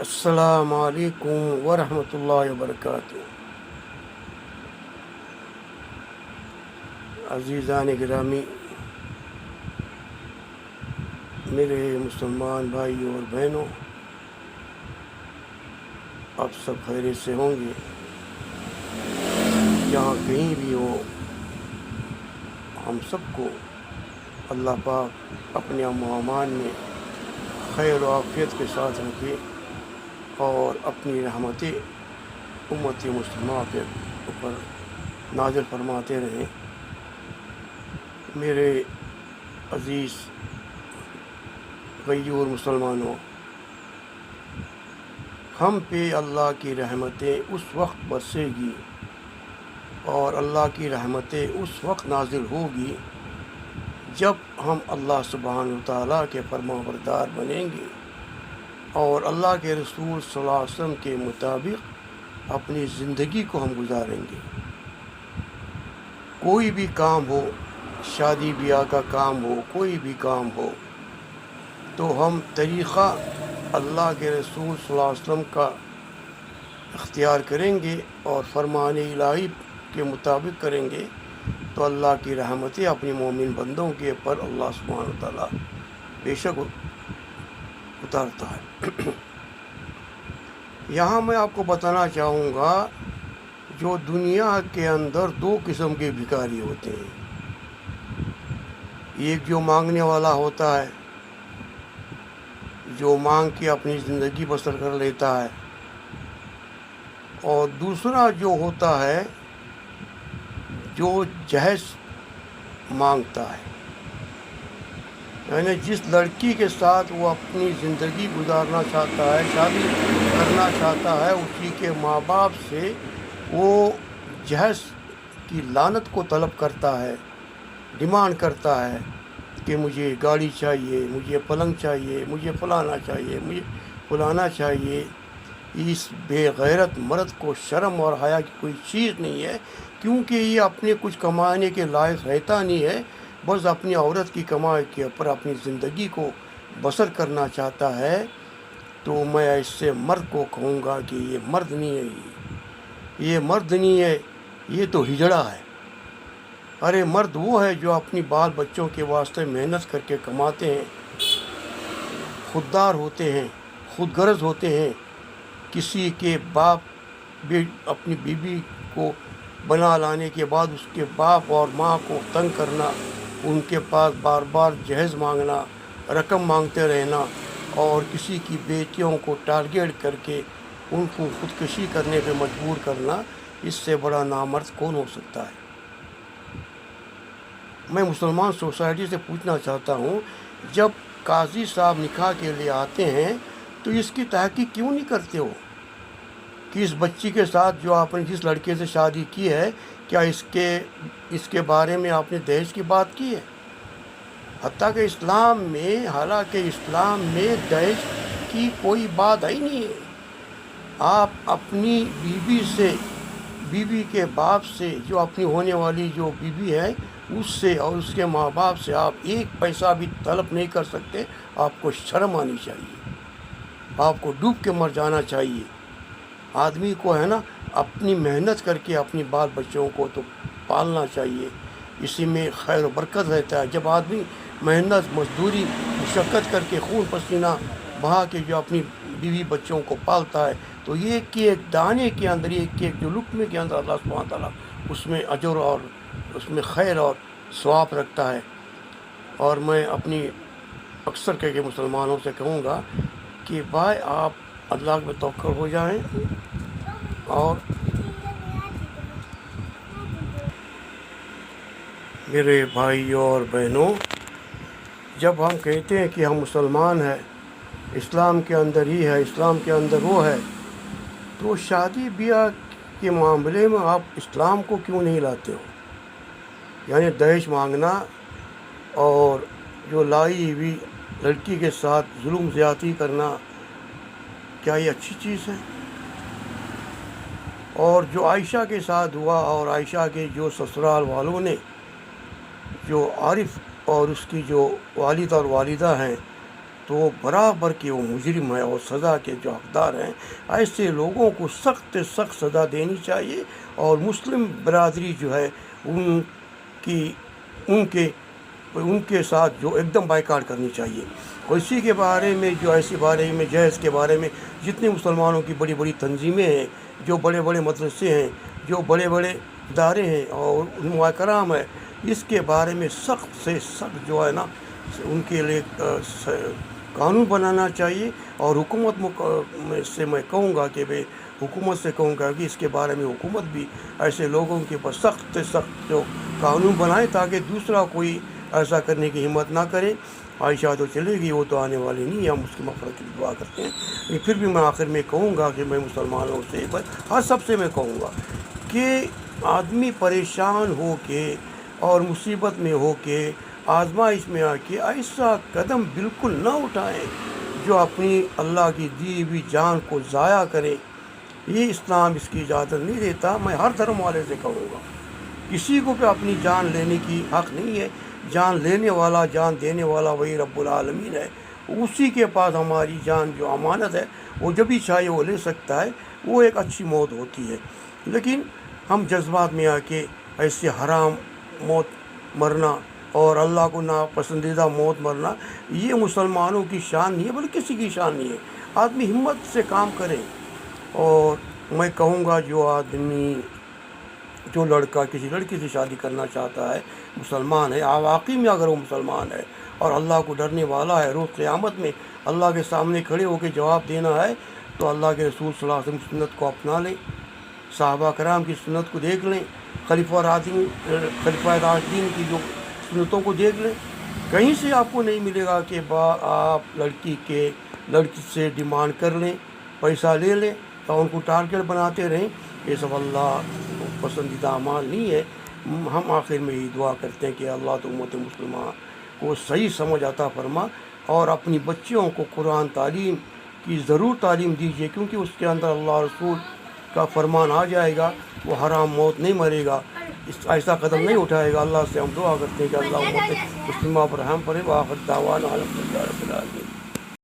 السلام علیکم ورحمۃ اللہ وبرکاتہ۔ عزیزان گرامی، میرے مسلمان بھائی اور بہنوں، آپ سب خیریت سے ہوں گے۔ جہاں کہیں بھی ہو، ہم سب کو اللہ پاک اپنے امان میں خیر و عافیت کے ساتھ رکھے اور اپنی رحمتیں امت مسلمہ کے اوپر نازل فرماتے رہیں۔ میرے عزیز غیور مسلمانوں، ہم پہ اللہ کی رحمتیں اس وقت برسے گی اور اللہ کی رحمتیں اس وقت نازل ہوگی جب ہم اللہ سبحانہ وتعالیٰ کے فرما بردار بنیں گے اور اللہ کے رسول صلی اللہ علیہ وسلم کے مطابق اپنی زندگی کو ہم گزاریں گے۔ کوئی بھی کام ہو، شادی بیاہ کا کام ہو، کوئی بھی کام ہو، تو ہم طریقہ اللہ کے رسول صلی اللہ علیہ وسلم کا اختیار کریں گے اور فرمان الہی کے مطابق کریں گے تو اللہ کی رحمتیں اپنی مومن بندوں کے پر اللہ سبحانہ وتعالیٰ بے شک اتارتا ہے۔ یہاں میں آپ کو بتانا چاہوں گا، جو دنیا کے اندر دو قسم کے بھکاری ہوتے ہیں۔ ایک جو مانگنے والا ہوتا ہے، جو مانگ کے اپنی زندگی بسر کر لیتا ہے، اور دوسرا جو ہوتا ہے جو جہیز مانگتا ہے، یعنی جس لڑکی کے ساتھ وہ اپنی زندگی گزارنا چاہتا ہے، شادی کرنا چاہتا ہے، اسی کے ماں باپ سے وہ جہیز کی لعنت کو طلب کرتا ہے، ڈیمانڈ کرتا ہے کہ مجھے گاڑی چاہیے، مجھے پلنگ چاہیے، مجھے فلانا چاہیے، مجھے فلانا چاہیے۔ اس بے غیرت مرد کو شرم اور حیا کی کوئی چیز نہیں ہے، کیونکہ یہ اپنے کچھ کمانے کے لائق رہتا نہیں ہے، بس اپنی عورت کی کمائی کے اوپر اپنی زندگی کو بسر کرنا چاہتا ہے۔ تو میں ایسے مرد کو کہوں گا کہ یہ مرد نہیں ہے، یہ مرد نہیں ہے، یہ تو ہجڑا ہے۔ ارے مرد وہ ہے جو اپنی بال بچوں کے واسطے محنت کر کے کماتے ہیں، خوددار ہوتے ہیں، خود غرض ہوتے ہیں۔ کسی کے باپ بھی اپنی بیوی کو بنا لانے کے بعد اس کے باپ اور ماں کو تنگ کرنا، ان کے پاس بار بار جہیز مانگنا، رقم مانگتے رہنا، اور کسی کی بیٹیوں کو ٹارگیٹ کر کے ان کو خودکشی کرنے پہ مجبور کرنا، اس سے بڑا نامرد کون ہو سکتا ہے؟ میں مسلمان سوسائٹی سے پوچھنا چاہتا ہوں، جب قاضی صاحب نکاح کے لیے آتے ہیں تو اس کی تحقیق کیوں نہیں کرتے ہو کہ اس بچی کے ساتھ جو آپ نے جس لڑکے سے شادی کی ہے، کیا اس کے بارے میں آپ نے دہیج کی بات کی ہے؟ حتیٰ کہ حالانکہ اسلام میں دہیج کی کوئی بات ہی نہیں ہے۔ آپ اپنی بیوی کے باپ سے، جو اپنی ہونے والی جو بیوی ہے، اس سے اور اس کے ماں باپ سے آپ ایک پیسہ بھی طلب نہیں کر سکتے۔ آپ کو شرم آنی چاہیے، آپ کو ڈوب کے مر جانا چاہیے۔ آدمی کو ہے نا اپنی محنت کر کے اپنی بال بچوں کو تو پالنا چاہیے، اسی میں خیر و برکت رہتا ہے۔ جب آدمی محنت مزدوری مشقت کر کے خون پسینہ بہا کے جو اپنی بیوی بچوں کو پالتا ہے، تو ایک ایک دانے کے اندر، ایک ایک جو لقمے کے اندر اللہ سبحانہ تعالیٰ اس میں اجر اور اس میں خیر اور ثواب رکھتا ہے۔ اور میں اپنی اکثر کہہ کے مسلمانوں سے کہوں گا کہ بھائی آپ اللہ پہ توکل ہو جائیں، اور میرے بھائیوں اور بہنوں، جب ہم کہتے ہیں کہ ہم مسلمان ہیں، اسلام کے اندر ہی ہے، اسلام کے اندر وہ ہے، تو شادی بیاہ کے معاملے میں آپ اسلام کو کیوں نہیں لاتے ہو؟ یعنی دہیج مانگنا اور جو لائی ہوئی لڑکی کے ساتھ ظلم زیادتی کرنا، کیا یہ اچھی چیز ہے؟ اور جو عائشہ کے ساتھ ہوا، اور عائشہ کے جو سسرال والوں نے، جو عارف اور اس کی جو والد اور والدہ ہیں، تو برابر کے وہ مجرم ہیں اور سزا کے جو حقدار ہیں. ایسے لوگوں کو سخت سے سخت سزا دینی چاہیے اور مسلم برادری جو ہے ان کے ساتھ جو ایک دم بائیکاٹ کرنی چاہیے. اور اسی کے بارے میں جو ایسے بارے میں جہیز کے بارے میں جتنے مسلمانوں کی بڑی بڑی تنظیمیں ہیں، جو بڑے بڑے مدرسے ہیں، جو بڑے بڑے ادارے ہیں اور علماء کرام ہیں، اس کے بارے میں سخت سے سخت جو ہے نا ان کے لیے قانون بنانا چاہیے. اور حکومت سے میں کہوں گا کہ حکومت سے کہوں گا کہ اس کے بارے میں حکومت بھی ایسے لوگوں کے اوپر سخت سے سخت جو قانون بنائے تاکہ دوسرا کوئی ایسا کرنے کی ہمت نہ کرے. عائشہ تو چلے گی، وہ تو آنے والی نہیں، ہم اس کی مغفرت کی دعا کرتے ہیں. لیکن پھر بھی میں آخر میں کہوں گا کہ میں مسلمانوں سے ہر سب سے میں کہوں گا کہ آدمی پریشان ہو کے اور مصیبت میں ہو کے آزمائش میں آ کے ایسا قدم بالکل نہ اٹھائیں جو اپنی اللہ کی دی ہوئی جان کو ضائع کرے. یہ اسلام اس کی اجازت نہیں دیتا. میں ہر دھرم والے سے کہوں گا کسی کو بھی اپنی جان لینے کی حق نہیں ہے. جان لینے والا، جان دینے والا وہی رب العالمین ہے. اسی کے پاس ہماری جان جو امانت ہے وہ جب بھی چاہے وہ لے سکتا ہے. وہ ایک اچھی موت ہوتی ہے. لیکن ہم جذبات میں آ کے ایسے حرام موت مرنا اور اللہ کو ناپسندیدہ موت مرنا، یہ مسلمانوں کی شان نہیں ہے، بلکہ کسی کی شان نہیں ہے. آدمی ہمت سے کام کرے. اور میں کہوں گا جو لڑکا کسی لڑکی سے شادی کرنا چاہتا ہے، مسلمان ہے، واقعی میں اگر وہ مسلمان ہے اور اللہ کو ڈرنے والا ہے، روز قیامت میں اللہ کے سامنے کھڑے ہو کے جواب دینا ہے، تو اللہ کے رسول صلی اللہ علیہ وسلم کی سنت کو اپنا لیں، صحابہ کرام کی سنت کو دیکھ لیں، خلیفہ راشدین کی جو سنتوں کو دیکھ لیں. کہیں سے آپ کو نہیں ملے گا کہ آپ لڑکی سے ڈیمانڈ کر لیں، پیسہ لے لیں اور ان کو ٹارگیٹ بناتے رہیں. یہ سب اللہ پسندیدہ اعمال نہیں ہے. ہم آخر میں یہ دعا کرتے ہیں کہ اللہ تو امت مسلمہ کو صحیح سمجھ عطا فرما اور اپنی بچیوں کو قرآن تعلیم کی ضرور تعلیم دیجیے، کیونکہ اس کے اندر اللہ رسول کا فرمان آ جائے گا. وہ حرام موت نہیں مرے گا، ایسا قدم نہیں اٹھائے گا. اللہ سے ہم دعا کرتے ہیں کہ اللہ امت مسلمہ پر رحم کرے. وآخر دعوانا الحمدللہ رب العالمین.